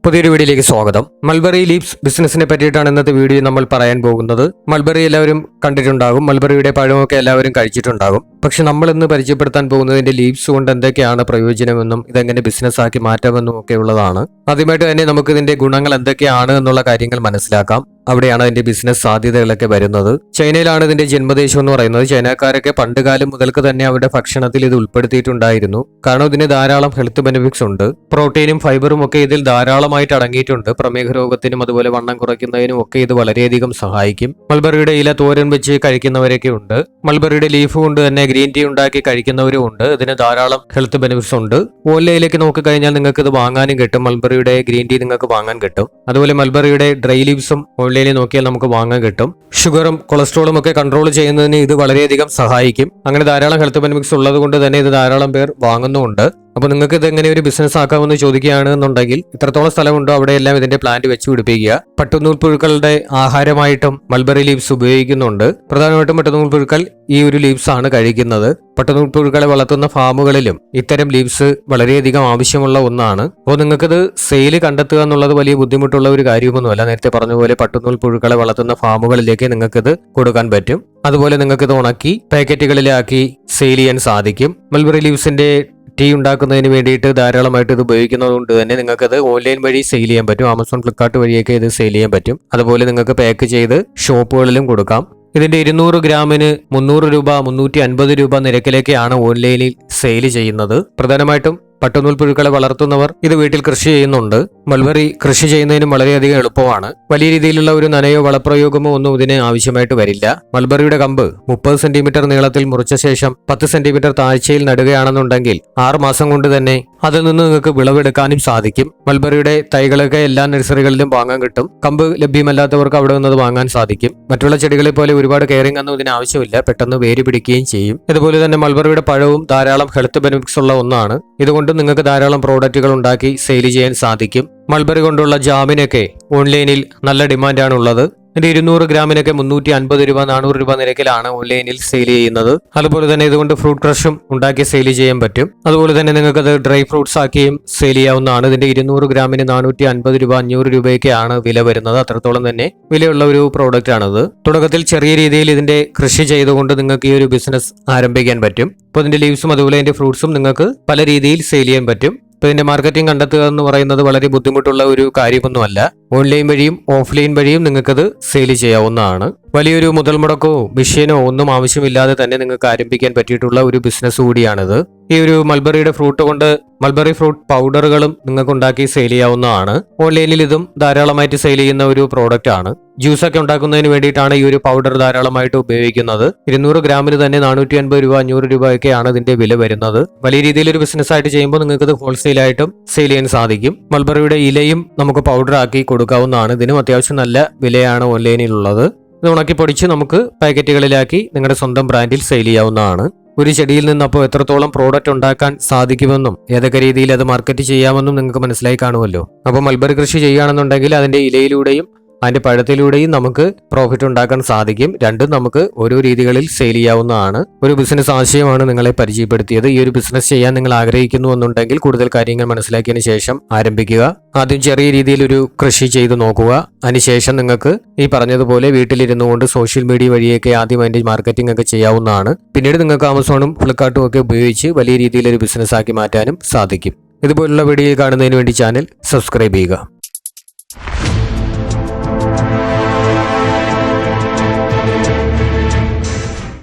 പുതിയൊരു വീഡിയോയിലേക്ക് സ്വാഗതം. മൾബറി ലീവ്സ് ബിസിനസിനെ പറ്റിയിട്ടാണ് ഇന്നത്തെ വീഡിയോ നമ്മൾ പറയാൻ പോകുന്നത്. മൾബറി എല്ലാവരും കണ്ടിട്ടുണ്ടാകും, മൾബറിയുടെ പഴമൊക്കെ എല്ലാവരും കഴിച്ചിട്ടുണ്ടാകും. പക്ഷെ നമ്മൾ ഇന്ന് പരിചയപ്പെടുത്താൻ പോകുന്നതിന്റെ ലീവ്സ് കൊണ്ട് എന്തൊക്കെയാണ് പ്രയോജനമെന്നും ഇതെങ്ങനെ ബിസിനസ് ആക്കി മാറ്റാമെന്നും ഒക്കെ ഉള്ളതാണ്. ആദ്യമായിട്ട് തന്നെ നമുക്ക് ഇതിന്റെ ഗുണങ്ങൾ എന്തൊക്കെയാണ് എന്നുള്ള കാര്യങ്ങൾ മനസ്സിലാക്കാം. അവിടെയാണ് അതിന്റെ ബിസിനസ് സാധ്യതകളൊക്കെ വരുന്നത്. ചൈനയിലാണ് ഇതിന്റെ ജന്മദേശം എന്ന് പറയുന്നത്. ചൈനക്കാരൊക്കെ പണ്ടുകാലം മുതൽക്ക് തന്നെ അവരുടെ ഭക്ഷണത്തിൽ ഇത് ഉൾപ്പെടുത്തിയിട്ടുണ്ടായിരുന്നു. കാരണം ഇതിന് ധാരാളം ഹെൽത്ത് ബെനിഫിറ്റ്സ് ഉണ്ട്. പ്രോട്ടീനും ഫൈബറും ഒക്കെ ഇതിൽ ധാരാളമായിട്ട് അടങ്ങിയിട്ടുണ്ട്. പ്രമേഹ രോഗത്തിനും അതുപോലെ വണ്ണം കുറയ്ക്കുന്നതിനും ഒക്കെ ഇത് വളരെയധികം സഹായിക്കും. മൾബറിയുടെ ഇല തോരൻ വെച്ച് കഴിക്കുന്നവരൊക്കെ ഉണ്ട്. മൾബറിയുടെ ലീഫ് കൊണ്ട് തന്നെ ഗ്രീൻ ടീ ഉണ്ടാക്കി കഴിക്കുന്നവരും ഉണ്ട്. ഇതിന് ധാരാളം ഹെൽത്ത് ബെനിഫിറ്റ്സ് ഉണ്ട്. ഓൺലൈനിലേക്ക് നോക്കിക്കഴിഞ്ഞാൽ നിങ്ങൾക്ക് ഇത് വാങ്ങാനും കിട്ടും. മൾബറിയുടെ ഗ്രീൻ ടീ നിങ്ങൾക്ക് വാങ്ങാൻ കിട്ടും. അതുപോലെ മൾബറിയുടെ ഡ്രൈ ലീവ്സും ഓൺലൈനിൽ നോക്കിയാൽ നമുക്ക് വാങ്ങാൻ കിട്ടും. ഷുഗറും കൊളസ്ട്രോളും ഒക്കെ കൺട്രോൾ ചെയ്യുന്നതിന് ഇത് വളരെയധികം സഹായിക്കും. അങ്ങനെ ധാരാളം ഹെൽത്ത് ബെനിഫിറ്റ്സ് ഉള്ളത് കൊണ്ട് തന്നെ ഇത് ധാരാളം പേർ വാങ്ങുന്നുമുണ്ട്. അപ്പോൾ നിങ്ങൾക്ക് ഇത് എങ്ങനെ ഒരു ബിസിനസ് ആക്കാമെന്ന് ചോദിക്കുകയാണെന്നുണ്ടെങ്കിൽ ഇത്രത്തോളം സ്ഥലമുണ്ടോ അവിടെയെല്ലാം ഇതിന്റെ പ്ലാന്റ് വെച്ച് പിടിപ്പിക്കുക. പട്ടുനൂൽ പുഴുക്കളുടെ ആഹാരമായിട്ടും മൾബറി ലീവ്സ് ഉപയോഗിക്കുന്നുണ്ട്. പ്രധാനമായിട്ടും പട്ടുനൂൽ പുഴുക്കൾ ഈ ഒരു ലീവ്സ് ആണ് കഴിക്കുന്നത്. പട്ടുനൂൽ പുഴുക്കളെ വളർത്തുന്ന ഫാമുകളിലും ഇത്തരം ലീവ്സ് വളരെയധികം ആവശ്യമുള്ള ഒന്നാണ്. അപ്പോൾ നിങ്ങൾക്കിത് സെയിൽ കണ്ടെത്തുക എന്നുള്ളത് വലിയ ബുദ്ധിമുട്ടുള്ള ഒരു കാര്യമൊന്നുമല്ല. നേരത്തെ പറഞ്ഞ പോലെ പട്ടുനൂൽ പുഴുക്കളെ വളർത്തുന്ന ഫാമുകളിലേക്ക് നിങ്ങൾക്കിത് കൊടുക്കാൻ പറ്റും. അതുപോലെ നിങ്ങൾക്കിത് ഉണക്കി പാക്കറ്റുകളിലാക്കി സെയിൽ ചെയ്യാൻ സാധിക്കും. മൾബറി ലീവ്സിന്റെ ടീ ഉണ്ടാക്കുന്നതിന് വേണ്ടിയിട്ട് ധാരാളമായിട്ട് ഇത് ഉപയോഗിക്കുന്നതുകൊണ്ട് തന്നെ നിങ്ങൾക്കത് ഓൺലൈൻ വഴി സെയിൽ ചെയ്യാൻ പറ്റും. ആമസോൺ, ഫ്ലിപ്കാർട്ട് വഴിയൊക്കെ ഇത് സെയിൽ ചെയ്യാൻ പറ്റും. അതുപോലെ നിങ്ങൾക്ക് പാക്ക് ചെയ്ത് ഷോപ്പുകളിലും കൊടുക്കാം. ഇതിന്റെ 200 ഗ്രാമിന് 300 രൂപ 350 രൂപ നിരക്കിലേക്കാണ് ഓൺലൈനിൽ സെയിൽ ചെയ്യുന്നത്. പ്രധാനമായിട്ടും പട്ടുനൂൽ പുഴുക്കളെ വളർത്തുന്നവർ ഇത് വീട്ടിൽ കൃഷി ചെയ്യുന്നുണ്ട്. മൾബറി കൃഷി ചെയ്യുന്നതിനും വളരെയധികം എളുപ്പമാണ്. വലിയ രീതിയിലുള്ള ഒരു നനയോ വളപ്രയോഗമോ ഒന്നും ഇതിന് ആവശ്യമായിട്ട് വരില്ല. മൾബറിയുടെ കമ്പ് 30 സെന്റിമീറ്റർ നീളത്തിൽ മുറിച്ച ശേഷം 10 സെന്റിമീറ്റർ താഴ്ചയിൽ നടുകയാണെന്നുണ്ടെങ്കിൽ 6 മാസം കൊണ്ട് തന്നെ അതിൽ നിന്ന് നിങ്ങൾക്ക് വിളവെടുക്കാനും സാധിക്കും. മൾബറിയുടെ തൈകളൊക്കെ എല്ലാ നഴ്സറികളിലും വാങ്ങാൻ കിട്ടും. കമ്പ് ലഭ്യമല്ലാത്തവർക്ക് അവിടെ നിന്ന് വാങ്ങാൻ സാധിക്കും. മറ്റുള്ള ചെടികളെ പോലെ ഒരുപാട് കെയറിംഗ് ഒന്നും ഇതിന് ആവശ്യമില്ല. പെട്ടെന്ന് വേര് പിടിക്കുകയും ചെയ്യും. ഇതുപോലെ തന്നെ മൾബറിയുടെ പഴവും ധാരാളം ഹെൽത്ത് ബെനിഫിറ്റ്സ് ഉള്ള ഒന്നാണ്. ഇതുകൊണ്ട് നിങ്ങൾക്ക് ധാരാളം പ്രോഡക്റ്റുകൾ ഉണ്ടാക്കി സെയിൽ ചെയ്യാൻ സാധിക്കും. മൾബറി കൊണ്ടുള്ള ജാമിനൊക്കെ ഓൺലൈനിൽ നല്ല ഡിമാൻഡാണ് ഉള്ളത്. ഇതിന്റെ 200 ഗ്രാമിനൊക്കെ 350 രൂപ 400 രൂപ നിരക്കിലാണ് ഓൺലൈനിൽ സെയിൽ ചെയ്യുന്നത്. അതുപോലെ തന്നെ ഇതുകൊണ്ട് ഫ്രൂട്ട് ക്രഷും ഉണ്ടാക്കി സെയിൽ ചെയ്യാൻ പറ്റും. അതുപോലെ തന്നെ നിങ്ങൾക്ക് അത് ഡ്രൈ ഫ്രൂട്ട്സ് ആക്കിയും സെയിൽ ചെയ്യാവുന്നതാണ്. ഇതിന്റെ 200 ഗ്രാമിന് 450 രൂപ 500 രൂപയൊക്കെയാണ് വില വരുന്നത്. അത്രത്തോളം തന്നെ വിലയുള്ള ഒരു പ്രോഡക്റ്റ് ആണിത്. തുടക്കത്തിൽ ചെറിയ രീതിയിൽ ഇതിന്റെ കൃഷി ചെയ്തുകൊണ്ട് നിങ്ങൾക്ക് ഈ ഒരു ബിസിനസ് ആരംഭിക്കാൻ പറ്റും. അപ്പോൾ ഇതിന്റെ ലീവ്സും അതുപോലെ ഇതിന്റെ ഫ്രൂട്ട്സും നിങ്ങൾക്ക് പല രീതിയിൽ സെയിൽ ചെയ്യാൻ പറ്റും. ഇപ്പോൾ ഇതിന്റെ മാർക്കറ്റിംഗ് കണ്ടെത്തുക എന്ന് പറയുന്നത് വളരെ ബുദ്ധിമുട്ടുള്ള ഒരു കാര്യമൊന്നുമല്ല. ഓൺലൈൻ വഴിയും ഓഫ്ലൈൻ വഴിയും നിങ്ങൾക്കത് സെയിൽ ചെയ്യാവുന്നതാണ്. വലിയൊരു മുതൽ മുടക്കോ മെഷീനോ ഒന്നും ആവശ്യമില്ലാതെ തന്നെ നിങ്ങൾക്ക് ആരംഭിക്കാൻ പറ്റിയിട്ടുള്ള ഒരു ബിസിനസ് കൂടിയാണിത്. ഈ ഒരു മൾബറിയുടെ ഫ്രൂട്ട് കൊണ്ട് മൾബറി ഫ്രൂട്ട് പൗഡറുകളും നിങ്ങൾക്ക് ഉണ്ടാക്കി സെയിൽ ചെയ്യാവുന്നതാണ്. ഓൺലൈനിൽ ഇതും ധാരാളമായിട്ട് സെയിൽ ചെയ്യുന്ന ഒരു പ്രോഡക്റ്റ് ആണ്. ജ്യൂസൊക്കെ ഉണ്ടാക്കുന്നതിന് വേണ്ടിയിട്ടാണ് ഈ ഒരു പൗഡർ ധാരാളമായിട്ട് ഉപയോഗിക്കുന്നത്. 200 ഗ്രാമിന് തന്നെ 450 രൂപ 500 രൂപയൊക്കെയാണ് ഇതിന്റെ വില വരുന്നത്. വലിയ രീതിയിൽ ഒരു ബിസിനസ് ആയിട്ട് ചെയ്യുമ്പോൾ നിങ്ങൾക്ക് ഇത് ഹോൾസെയിലായിട്ടും സെയിൽ ചെയ്യാൻ സാധിക്കും. മൾബറിയുടെ ഇലയും നമുക്ക് പൗഡർ ആക്കി കൊടുക്കാവുന്നതാണ്. ഇതിനും അത്യാവശ്യം നല്ല വിലയാണ് ഓൺലൈനിലുള്ളത്. ഇത് ഉണക്കി പൊടിച്ച് നമുക്ക് പാക്കറ്റുകളിലാക്കി നിങ്ങളുടെ സ്വന്തം ബ്രാൻഡിൽ സെയിൽ ചെയ്യാവുന്നതാണ്. ഒരു ചെടിയിൽ നിന്ന് അപ്പോൾ എത്രത്തോളം പ്രോഡക്റ്റ് ഉണ്ടാക്കാൻ സാധിക്കുമെന്നും ഏതൊക്കെ രീതിയിൽ അത് മാർക്കറ്റ് ചെയ്യാമെന്നും നിങ്ങൾക്ക് മനസ്സിലായി കാണുമല്ലോ. അപ്പോൾ മൾബറി കൃഷി ചെയ്യുകയാണെന്നുണ്ടെങ്കിൽ അതിന്റെ ഇലയിലൂടെയും അതിന്റെ പഴത്തിലൂടെയും നമുക്ക് പ്രോഫിറ്റ് ഉണ്ടാക്കാൻ സാധിക്കും. രണ്ടും നമുക്ക് ഓരോ രീതികളിൽ സെയിൽ ചെയ്യാവുന്നതാണ്. ഒരു ബിസിനസ് ആശയമാണ് നിങ്ങളെ പരിചയപ്പെടുത്തിയത്. ഈ ഒരു ബിസിനസ് ചെയ്യാൻ നിങ്ങൾ ആഗ്രഹിക്കുന്നു എന്നുണ്ടെങ്കിൽ കൂടുതൽ കാര്യങ്ങൾ മനസ്സിലാക്കിയതിനു ശേഷം ആരംഭിക്കുക. ആദ്യം ചെറിയ രീതിയിൽ ഒരു കൃഷി ചെയ്തു നോക്കുക. അതിനുശേഷം നിങ്ങൾക്ക് ഈ പറഞ്ഞതുപോലെ വീട്ടിലിരുന്നു കൊണ്ട് സോഷ്യൽ മീഡിയ വഴിയൊക്കെ ആദ്യം അതിന്റെ മാർക്കറ്റിംഗ് ഒക്കെ ചെയ്യാവുന്നതാണ്. പിന്നീട് നിങ്ങൾക്ക് ആമസോണും ഫ്ലിപ്കാർട്ടും ഒക്കെ ഉപയോഗിച്ച് വലിയ രീതിയിൽ ഒരു ബിസിനസ് ആക്കി മാറ്റാനും സാധിക്കും. ഇതുപോലുള്ള വീഡിയോ കാണുന്നതിന് വേണ്ടി ചാനൽ സബ്സ്ക്രൈബ് ചെയ്യുക.